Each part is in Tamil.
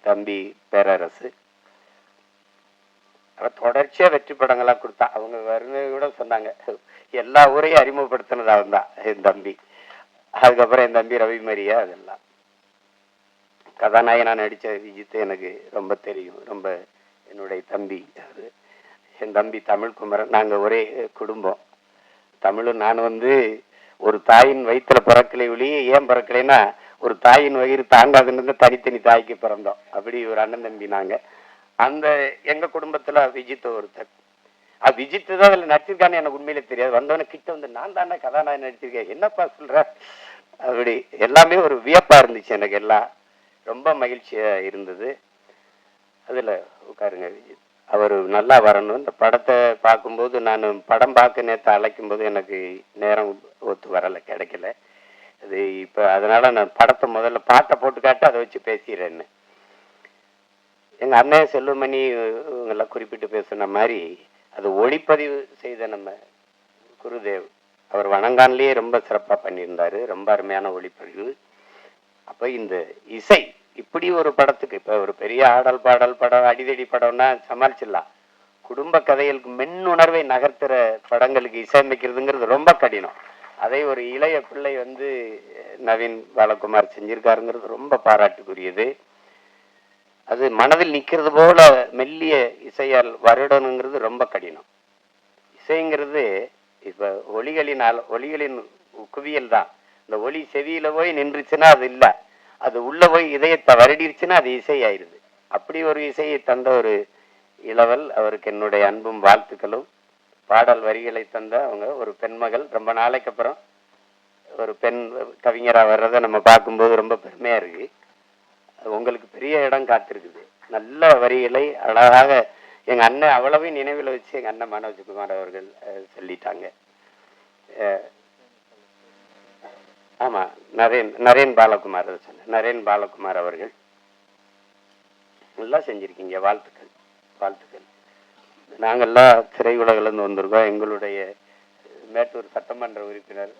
தம்பி பேரரசு. தொடர்ச்சியா வெற்றி படங்களா கொடுத்தா. அவங்க வருது கூட சொன்னாங்க, எல்லா ஊரையும் அறிமுகப்படுத்தினது அவன் தான் என் தம்பி. அதுக்கப்புறம் என் தம்பி ரவி மரியா. அதெல்லாம் கதாநாயகனா நடிச்ச விஜித் எனக்கு ரொம்ப தெரியும். ரொம்ப என்னுடைய தம்பி என் தம்பி தமிழ்குமரன். நாங்க ஒரே குடும்பம். தமிழும் நான் ஒரு தாயின் வயிற்றுல பிறக்கலை ஒழிய ஏன் பிறக்கலைன்னா, ஒரு தாயின் வயிறு தாங்காதுன்னு தனித்தனி தாய்க்கு பிறந்தோம். அப்படி ஒரு அண்ணன் தம்பி நாங்க. அந்த எங்க குடும்பத்துல விஜித் ஒருத்தர். விஜித் தான் அதுல நடிச்சிருக்கான்னு எனக்கு உண்மையிலே தெரியாது. வந்தவன கிட்ட நான் தானே கதாநாயகன் நடிச்சிருக்கேன், என்னப்பா சொல்ற. அப்படி எல்லாமே ஒரு வியப்பா இருந்துச்சு எனக்கு. எல்லாம் ரொம்ப மகிழ்ச்சியா இருந்தது. அதுல உட்காருங்க விஜித், அவர் நல்லா வரணும். இந்த படத்தை பார்க்கும்போது, நான் படம் பார்க்க நேற்று அழைக்கும் போது எனக்கு நேரம் ஒத்து வரலை, கிடைக்கல. அது இப்போ அதனால நான் படத்தை முதல்ல பாட்டை போட்டு காட்டு, அதை வச்சு பேசிடுறேன்னு. எங்கள் அண்ணன் செல்வமணி இவங்கெல்லாம் குறிப்பிட்டு பேசுன மாதிரி, அது ஒளிப்பதிவு செய்த நம்ம குருதேவ் அவர் வணங்கான்லேயே ரொம்ப சிறப்பாக பண்ணியிருந்தாரு. ரொம்ப அருமையான ஒளிப்பதிவு. அப்போ இந்த இசை இப்படி ஒரு படத்துக்கு, இப்போ ஒரு பெரிய ஆடல் பாடல் படம், அடிதடி படம்னா சமாளிச்சிடலாம். குடும்ப கதைகளுக்கு மென்னுணர்வை நகர்த்துற படங்களுக்கு இசையமைக்கிறதுங்கிறது ரொம்ப கடினம். அதை ஒரு இளைய பிள்ளை நவீன் பாலகுமார் செஞ்சிருக்காருங்கிறது ரொம்ப பாராட்டுக்குரியது. அது மனதில் நிற்கிறது போல மெல்லிய இசையால் வருடணுங்கிறது ரொம்ப கடினம். இசைங்கிறது இப்ப ஒலிகளின் குவியல் தான். இந்த ஒலி செவியில போய் நின்றுச்சுன்னா அது இல்லை, அது உள்ள போய் இதயத்தை வருடிருச்சுன்னா அது இசை ஆயிடுது. அப்படி ஒரு இசையை தந்த ஒரு இளவல், அவருக்கு என்னுடைய அன்பும் வாழ்த்துக்களும். பாடல் வரிகளை தந்த அவங்க ஒரு பெண்மகள், ரொம்ப நாளைக்கு அப்புறம் ஒரு பெண் கவிஞராக வர்றதை நம்ம பார்க்கும்போது ரொம்ப பெருமையா இருக்கு. உங்களுக்கு பெரிய இடம் காத்திருக்குது. நல்ல வரிகளை அழகாக எங்க அண்ணன் அவ்வளவையும் நினைவில் வச்சு எங்க அண்ணன் மனோஜ்குமார் அவர்கள் சொல்லிட்டாங்க. ஆமா, நரேன் பாலகுமார் சொன்ன நரேன் பாலகுமார் அவர்கள் நல்லா செஞ்சிருக்கீங்க. வாழ்த்துக்கள், வாழ்த்துக்கள். நாங்கள்லாம் திரையுலகிலிருந்து வந்திருக்கோம். எங்களுடைய மேட்டூர் சட்டமன்ற உறுப்பினர்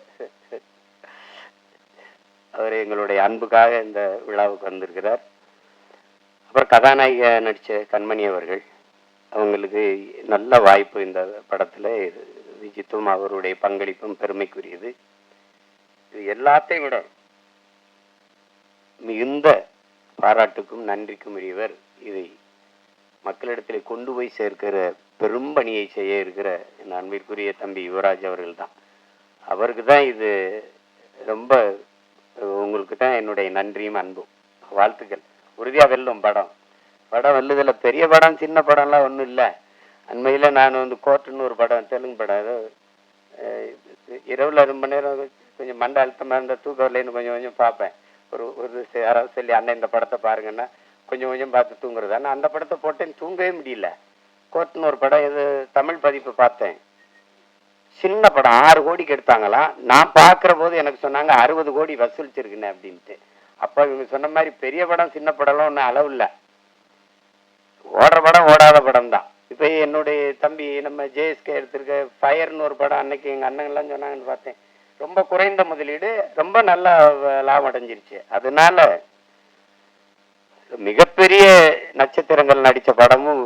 அவர் எங்களுடைய அன்புக்காக இந்த விழாவுக்கு வந்திருக்கிறார். அப்புறம் கதாநாயக நடிச்ச கண்மணி அவர்கள், அவங்களுக்கு நல்ல வாய்ப்பு இந்த படத்துல. விஜித்தும் அவருடைய பங்களிப்பும் பெருமைக்குரியது. இது எல்லாத்தையும் விட மிகுந்த பாராட்டுக்கும் நன்றிக்கும் உரியவர். இதை மக்களிடத்தில் கொண்டு போய் சேர்க்கிற பெரும்பணியை செய்ய இருக்கிற என் அன்பிற்குரிய தம்பி யுவராஜ் அவர்கள் தான். அவருக்கு தான் இது ரொம்ப, உங்களுக்கு தான் என்னுடைய நன்றியும் அன்பும் வாழ்த்துக்கள். உறுதியா வெல்லும் படம். வெல்லுதல பெரிய படம் சின்ன படம்லாம் ஒன்றும் இல்லை. அண்மையில் நான் கோர்ட்டுன்னு ஒரு படம், தெலுங்கு படம், ஏதோ இரவுல ரொம்ப நேரம் கொஞ்சம் மண்ட அழுத்தமாக இருந்தால் தூக்கவில்லைன்னு கொஞ்சம் பார்ப்பேன். ஒரு யாராவது சொல்லி அண்ணன் இந்த படத்தை பாருங்கன்னா கொஞ்சம் பார்த்து தூங்குறது. ஆனால் அந்த படத்தை போட்டேன், தூங்கவே முடியல. கோர்ட்டுன்னு ஒரு படம், இது தமிழ் பதிப்பு பார்த்தேன். சின்ன படம் 6 கோடிக்கு எடுத்தாங்களாம். நான் பார்க்குற போது எனக்கு சொன்னாங்க 60 கோடி வசூலிச்சிருக்குன்னு அப்படின்ட்டு. அப்போ இவங்க சொன்ன மாதிரி பெரிய படம் சின்ன படம்லாம் ஒன்றும் அளவு இல்லை. ஓடுற படம் ஓடாத படம் தான். இப்போ என்னுடைய தம்பி நம்ம ஜேஎஸ்கே எடுத்திருக்க ஃபயர்னு ஒரு படம், அன்னைக்கு எங்கள் அண்ணங்கள்லாம் சொன்னாங்கன்னு பார்த்தேன். ரொம்ப குறைந்த முதலீடு, ரொம்ப நல்ல லாபம் அடைஞ்சிருச்சு. அதனால மிகப்பெரிய நட்சத்திரங்கள் நடித்த படமும்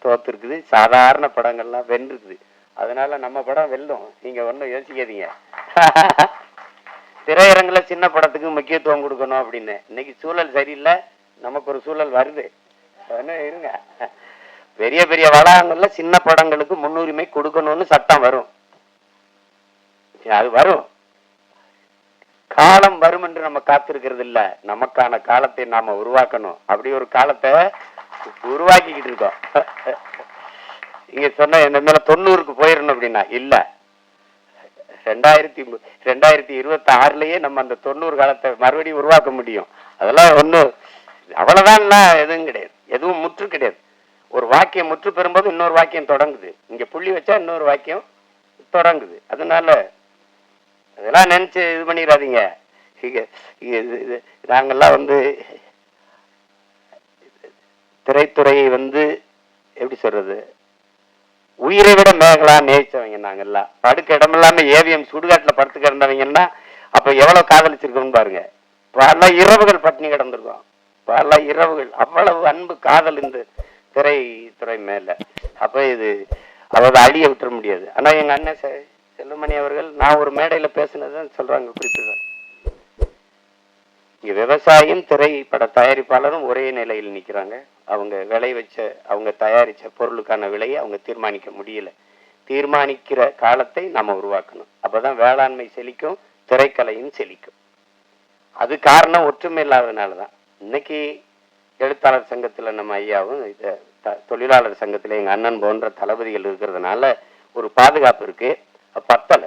தோத்துருக்குது, சாதாரண படங்கள்லாம் வென்றிருக்குது. அதனால நம்ம படம் வெல்லும், நீங்க ஒன்றும் யோசிக்காதீங்க. திரையரங்குல சின்ன படத்துக்கு முக்கியத்துவம் கொடுக்கணும் அப்படின்னு. இன்னைக்கு சூழல் சரியில்லை, நமக்கு ஒரு சூழல் வருது. இருங்க, பெரிய பெரிய வளாகங்கள்ல சின்ன படங்களுக்கு முன்னுரிமை கொடுக்கணும்னு சட்டம் வரும். அது வரும், காலம் வரும் என்று நம்ம காத்திருக்கிறது இல்ல. நமக்கான காலத்தை நாம உருவாக்கணும். அப்படி ஒரு காலத்தை உருவாக்கிக்கிட்டு இருக்கோம். இங்க சொன்ன என்ன மேல 90க்கு போயிடணும் அப்படின்னா இல்ல, 2026லயே நம்ம அந்த 90 காலத்தை மறுபடியும் உருவாக்க முடியும். அதெல்லாம் ஒன்றும் அவ்வளவுதான், எதுவும் கிடையாது, எதுவும் முற்று கிடையாது. ஒரு வாக்கியம் முற்று பெறும்போது இன்னொரு வாக்கியம் தொடங்குது. இங்க புள்ளி வச்சா இன்னொரு வாக்கியம் தொடங்குது. அதனால அதெல்லாம் நினைச்சு இது பண்ணிடாதீங்க. நாங்கெல்லாம் திரைத்துறையை எப்படி சொல்றது, உயிரை விட மேகலா நேசிச்சவங்க நாங்கெல்லாம். படுக்க இடம் இல்லாம ஏவிஎம் சுடுகாட்டுல படுத்து கிடந்தவங்கன்னா அப்ப எவ்வளவு காதலிச்சிருக்கோம்னு பாருங்க. பல இரவுகள் பட்டினி கிடந்திருக்கோம். பல இரவுகள், அவ்வளவு அன்பு காதல் இந்த திரைத்துறை மேல. அப்ப இது அதாவது அழிய விட்டுற முடியாது. ஆனா எங்க அண்ணன் செல்வமணி அவர்கள் நான் ஒரு மேடையில பேசினதான் சொல்றாங்க, குறிப்பிடுறாங்க, இங்க விவசாயியும் திரைப்பட தயாரிப்பாளரும் ஒரே நிலையில் நிக்கிறாங்க. அவங்க விளை வச்ச, அவங்க தயாரிச்ச பொருளுக்கான விலையை அவங்க தீர்மானிக்க முடியல. தீர்மானிக்கிற காலத்தை நம்ம உருவாக்கணும். அப்பதான் வேளாண்மை செழிக்கும், திரைக்கலையும் செழிக்கும். அது காரணம் ஒற்றுமை இல்லாததுனாலதான். இன்னைக்கு எழுத்தாளர் சங்கத்துல நம்ம ஐயாவும், தொழிலாளர் சங்கத்துல எங்க அண்ணன் போன்ற தளபதிகள் இருக்கிறதுனால ஒரு பாதுகாப்பு இருக்கு. பத்தல,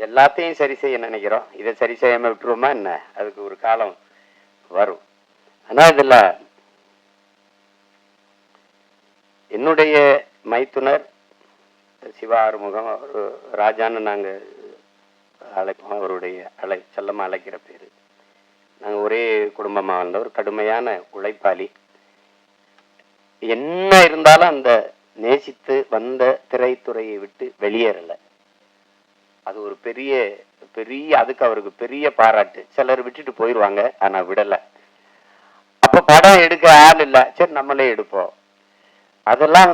எல்லாத்தையும் சரி செய்ய நினைக்கிறோம், இதை சரி செய்யாம விட்டுருவோமா என்ன? அதுக்கு ஒரு காலம் வரும். ஆனா இதுல என்னுடைய மைத்துனர் சிவா ஆறுமுகம், அவர் ராஜான்னு நாங்க அழைப்போம், அவருடைய செல்லமா அழைக்கிற பேரு. நாங்க ஒரே குடும்பமா வந்தவர், கடுமையான உழைப்பாளி. என்ன இருந்தாலும் அந்த நேசித்து வந்த திரைத்துறையை விட்டு வெளியேறல. அது ஒரு பெரிய பெரிய, அதுக்கு அவருக்கு பெரிய பாராட்டு. சிலர் விட்டுட்டு போயிடுவாங்க, ஆனா விடல. அப்ப படம் எடுக்க ஆள் இல்ல, சரி நம்மளே எடுப்போம். அதெல்லாம்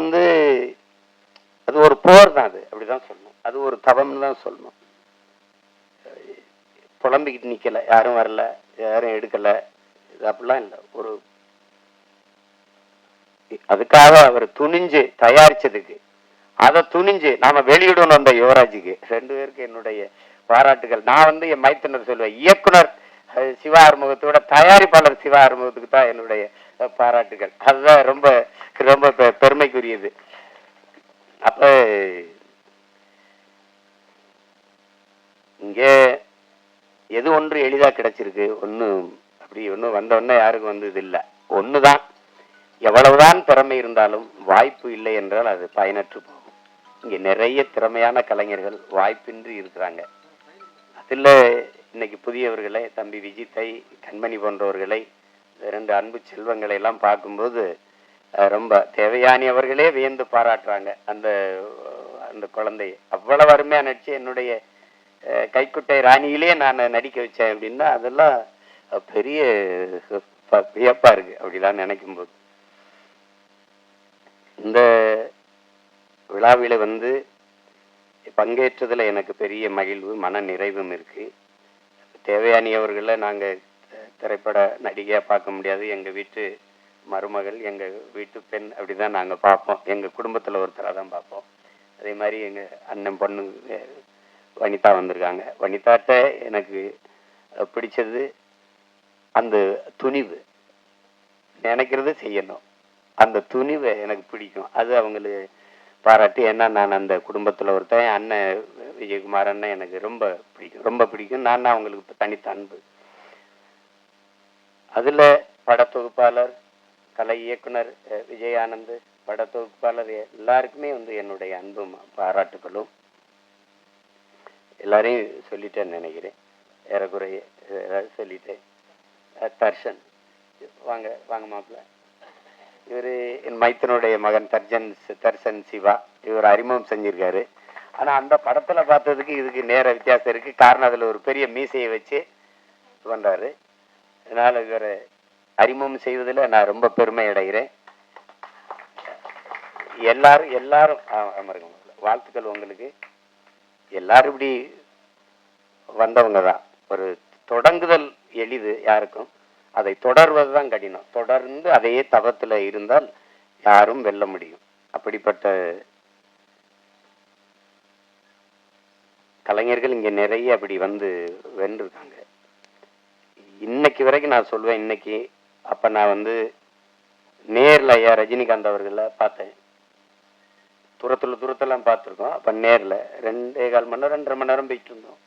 அது ஒரு போர் தான், அது அப்படிதான் சொல்லணும், அது ஒரு தவம்னு தான் சொல்லணும். புலம்பிக்கிட்டு நிக்கல, யாரும் வரல, யாரும் எடுக்கல, இது அப்படிலாம் இல்லை. ஒரு அதுக்காக அவர் துணிஞ்சு தயாரிச்சதுக்கு, அதை துணிஞ்சு நாம வெளியிடணும். அந்த யுவராஜுக்கு 2 பேருக்கு என்னுடைய பாராட்டுகள். நான் என் மைத்தனர் சொல்லுவேன், இயக்குனர் சிவா ஆறுமுகத்தோட தயாரிப்பாளர் சிவா ஆறுமுகத்துக்கு தான் என்னுடைய பாராட்டுகள். அதுதான் ரொம்ப ரொம்ப பெருமைக்குரியது. அப்ப இங்க எது ஒன்று எளிதா கிடைச்சிருக்கு, ஒன்னும் அப்படி ஒன்னும் வந்தோடனே யாருக்கும் இது இல்லை. ஒண்ணுதான், எவ்வளவுதான் திறமை இருந்தாலும் வாய்ப்பு இல்லை என்றால் அது பயனற்று போகும். இங்க நிறைய திறமையான கலைஞர்கள் வாய்ப்பின்றி இருக்கிறாங்க. அதுல இன்னைக்கு புதியவர்களை, தம்பி விஜித்தை, கண்மணி போன்றவர்களை, 2 அன்பு செல்வங்களை எல்லாம் பார்க்கும்போது ரொம்ப தேவையானவர்களே வியந்து பாராட்டுறாங்க. அந்த அந்த குழந்தைய அவ்வளவு அருமையா நடிச்சு என்னுடைய கைக்குட்டை ராணியிலே நான் நடிக்க வச்சேன் அப்படின்னா அதெல்லாம் பெரிய வியப்பா இருக்கு. அப்படிலாம் நினைக்கும் போது இந்த விழாவில பங்கேற்றதுல எனக்கு பெரிய மகிழ்வு, மன நிறைவும் இருக்கு. தேவையானியவர்களை நாங்க திரைப்பட நடிகையா பார்க்க முடியாது, எங்க வீட்டு மருமகள், எங்க வீட்டு பெண், அப்படிதான் நாங்க பார்ப்போம். எங்க குடும்பத்துல ஒருத்தராக தான் பார்ப்போம். அதே மாதிரி எங்க அண்ணன் பொண்ணு வனிதா வந்திருக்காங்க. வனிதாட்ட எனக்கு பிடிச்சது அந்த துணிவு, நினைக்கிறது செய்யணும், அந்த துணிவை எனக்கு பிடிக்கும். அது அவங்களுக்கு பாராட்டி. ஏன்னா நான் அந்த குடும்பத்துல ஒருத்தன், அண்ணன் விஜயகுமார் அண்ணன் எனக்கு ரொம்ப பிடிக்கும், ரொம்ப பிடிக்கும். நான் அவங்களுக்கு தனித்த அன்பு. அதுல படத்தொகுப்பாளர், கலை இயக்குனர் விஜயானந்த், படத்தொகுப்பாளர் எல்லாருக்குமே என்னுடைய அன்பும் பாராட்டுகளும். எல்லாரையும் சொல்லிட்டேன்னு நினைக்கிறேன், ஏறக்குறைய சொல்லிட்டேன். தர்ஷன் வாங்க, வாங்க மாப்பிள்ள. இவரு என் மைத்தனுடைய மகன் தர்ஷன் சிவா. இவர் அறிமுகம் செஞ்சிருக்காரு. ஆனா அந்த படத்துல பார்த்ததுக்கு இதுக்கு நேர வித்தியாசம் இருக்கு. காரணம் அதுல ஒரு பெரிய மீசையை வச்சு பண்றாரு. அதனால இவரை அறிமுகம் செய்வதில் நான் ரொம்ப பெருமை அடைகிறேன். எல்லாரும் வாழ்த்துக்கள் உங்களுக்கு. எல்லாரும் இப்படி வந்தவங்க தான். ஒரு தொடங்குதல் எளிது யாருக்கும், அதை தொடர்வதுதான் கடினம். தொடர்ந்து அதையே தவத்துல இருந்தால் யாரும் வெல்ல முடியும். அப்படிப்பட்ட கலைஞர்கள் இங்க நிறைய அப்படி வென்றிருக்காங்க. இன்னைக்கு வரைக்கும் நான் சொல்வேன், இன்னைக்கு அப்ப நான் நேர்ல ஐயா ரஜினிகாந்த் அவர்களை பார்த்தேன். தூரத்தெல்லாம் பார்த்துருக்கோம். அப்ப நேர்ல 2.25 மணி நேரம் 2.5 மணி நேரம் போயிட்டு இருந்தோம்.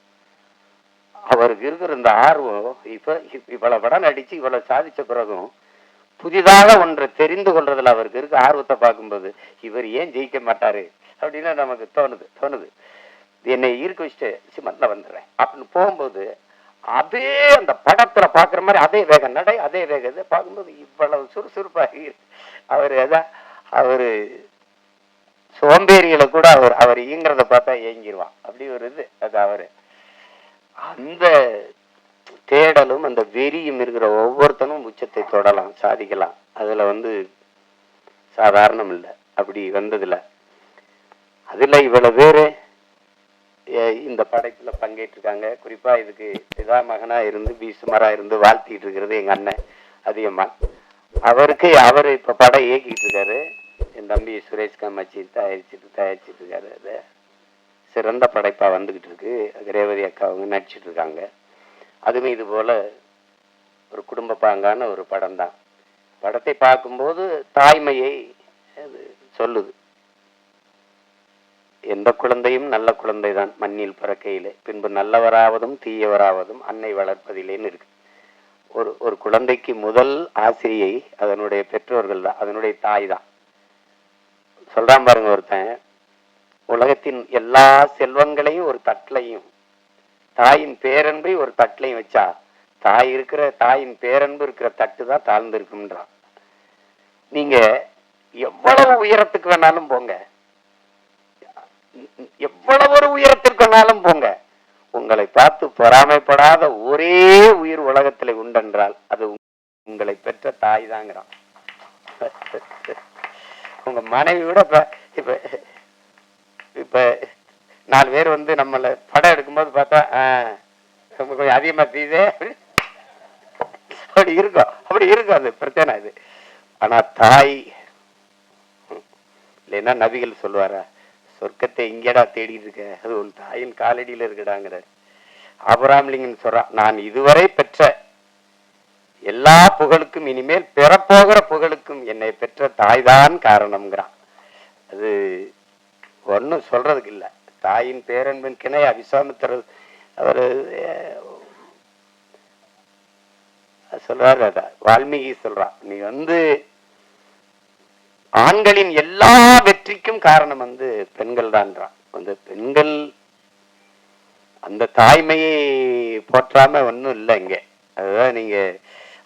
அவருக்கு இருக்கிற இந்த ஆர்வம், இவ்வளவு படம் நடிச்சு இவ்வளவு சாதிச்ச பிறகும் புதிதாக ஒன்றை தெரிந்து கொள்றதுல அவருக்கு இருக்க ஆர்வத்தை பார்க்கும்போது, இவர் ஏன் ஜெயிக்க மாட்டாரு அப்படின்னு நமக்கு தோணுது. என்னை ஈர்க்க வச்சுட்டு சிமன்ல வந்துடுறேன் அப்படின்னு போகும்போது, அதே அந்த படத்துல பாக்குற மாதிரி அதே வேக நடை, அதே வேக இதை பார்க்கும்போது இவ்வளவு சுறுசுறுப்பாக அவரு சோம்பேறிகளை கூட அவர் இயங்குறத பார்த்தா ஏங்கிடுவான். அப்படி ஒரு இது. அது அவரு அந்த தேடலும் அந்த வெறியும் இருக்கிற ஒவ்வொருத்தனும் உச்சத்தை தொடலாம், சாதிக்கலாம். அதுல சாதாரணம் இல்லை. அப்படி வந்ததுல அதுல இவ்வளவு பேரு இந்த படைப்புல பங்கேற்றிருக்காங்க. குறிப்பா இதுக்கு பிதா மகனா இருந்து பீசுமரா இருந்து வாழ்த்திட்டு இருக்கிறது எங்க அண்ணன் அதிகமா. அவரு இப்ப படம் இயக்கிட்டு இருக்காரு. என் தம்பி சுரேஷ் காமாட்சி தயாரிச்சிட்டு இருக்காரு. அது சிறந்த படைப்பா வந்துகிட்டு இருக்கு. ரேவதி அக்கா அவங்க நடிச்சிட்டு இருக்காங்க. அதுவும் இது போல ஒரு குடும்ப பாங்கான ஒரு படம் தான். படத்தை பார்க்கும்போது தாய்மையை சொல்லுது. எந்த குழந்தையும் நல்ல குழந்தைதான் மண்ணில் பிறக்கையிலே, பின்பு நல்லவராவதும் தீயவராவதும் அன்னை வளர்ப்பதிலேன்னு இருக்கு. ஒரு குழந்தைக்கு முதல் ஆசிரியை அதனுடைய பெற்றோர்கள் தான், அதனுடைய தாய் தான். சொல்றான் பாருங்க ஒருத்தன், உலகத்தின் எல்லா செல்வங்களையும் ஒரு தட்டிலையும் தாயின் பேரன்பை ஒரு தட்டிலையும் வச்சா தாயின் பேரன்பு இருக்கிற தட்டு தான் தாழ்ந்து இருக்கும்ன்றான். நீங்க எவ்வளவு உயரத்துக்கு வேணாலும் போங்க, எவ்வளவு ஒரு உயரத்திற்கு வேணாலும் போங்க, உங்களை பார்த்து பொறாமைப்படாத ஒரே உயிர் உலகத்தில் உண்டென்றால் அது உங்களை பெற்ற தாய் தாங்கிறான். உங்க மனைவி விட இப்ப இப்ப 4 பேர் நம்மள படம் எடுக்கும்போது பார்த்தா கொஞ்சம் அதிகமா தீதே அப்படி இருக்கும் அது பிரச்சனை இது. ஆனா தாய் இல்லைன்னா நபிகள் சொல்லுவாரா, சொர்க்கத்தை இங்கேடா தேடிட்டு இருக்க, அது உன் தாயின் காலடியில இருக்குடாங்கிற. ஆபிரகாம் சொல்றான், நான் இதுவரை பெற்ற எல்லா புகழுக்கும் இனிமேல் பெறப்போகிற புகழுக்கும் என்னை பெற்ற தாய்தான் காரணம்ங்கிறான். அது ஒன்னும் சொல்றதுக்கு இல்லை. தாயின் பேரன்பின் கிணை அவிசாமித்திர அவரு சொல்றாரு, வால்மீகி சொல்றான், நீ ஆண்களின் எல்லா வெற்றிக்கும் காரணம் பெண்கள் தான்றான். பெண்கள் அந்த தாய்மையை போற்றாம ஒன்னும் இல்லை இங்க. அதுதான்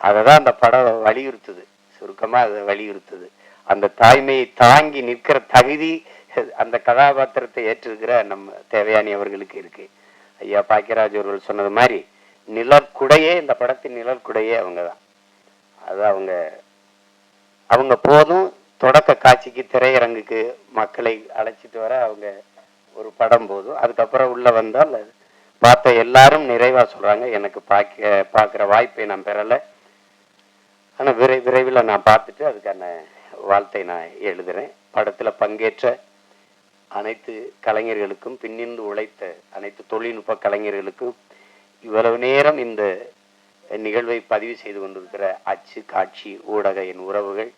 அததான் அந்த படம் வலியுறுத்துது. சுருக்கமா அதை வலியுறுத்துது. அந்த தாய்மையை தாங்கி நிற்கிற தகுதி அந்த கதாபாத்திரத்தை ஏற்றிருக்கிற நம்ம தேவயானி அவர்களுக்கு இருக்கு. ஐயா பாக்கியராஜ் அவர்கள் சொன்னது மாதிரி நிழற்குடையே, இந்த படத்தின் நிழற்குடையே அவங்கதான். அது அவங்க போதும் தொடக்க காட்சிக்கு திரையரங்குக்கு மக்களை அழைச்சிட்டு வர அவங்க ஒரு படம் போதும். அதுக்கப்புறம் உள்ள வந்தால் பார்த்த எல்லாரும் நிறைவா சொல்றாங்க, எனக்கு பார்க்கிற வாய்ப்பை நான் பெறலை, ஆனா விரைவில் நான் பார்த்துட்டு அதுக்கான வாழ்த்தை நான் எழுதுறேன். படத்துல பங்கேற்ற அனைத்து கலைஞர்களுக்கும், பின்னிருந்து உழைத்த அனைத்து தொழில்நுட்ப கலைஞர்களுக்கும், இவ்வளவு நேரம் இந்த நிகழ்வை பதிவு செய்து கொண்டிருக்கிற அச்சு காட்சி ஊடக என் உறவுகள்,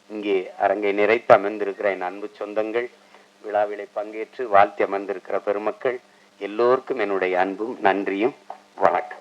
இங்கே அரங்கை நிறைத்து அமர்ந்திருக்கிற என் அன்பு சொந்தங்கள், விழாவிலை பங்கேற்று வாழ்த்தி அமர்ந்திருக்கிற பெருமக்கள் எல்லோருக்கும் என்னுடைய அன்பும் நன்றியும் வணக்கம்.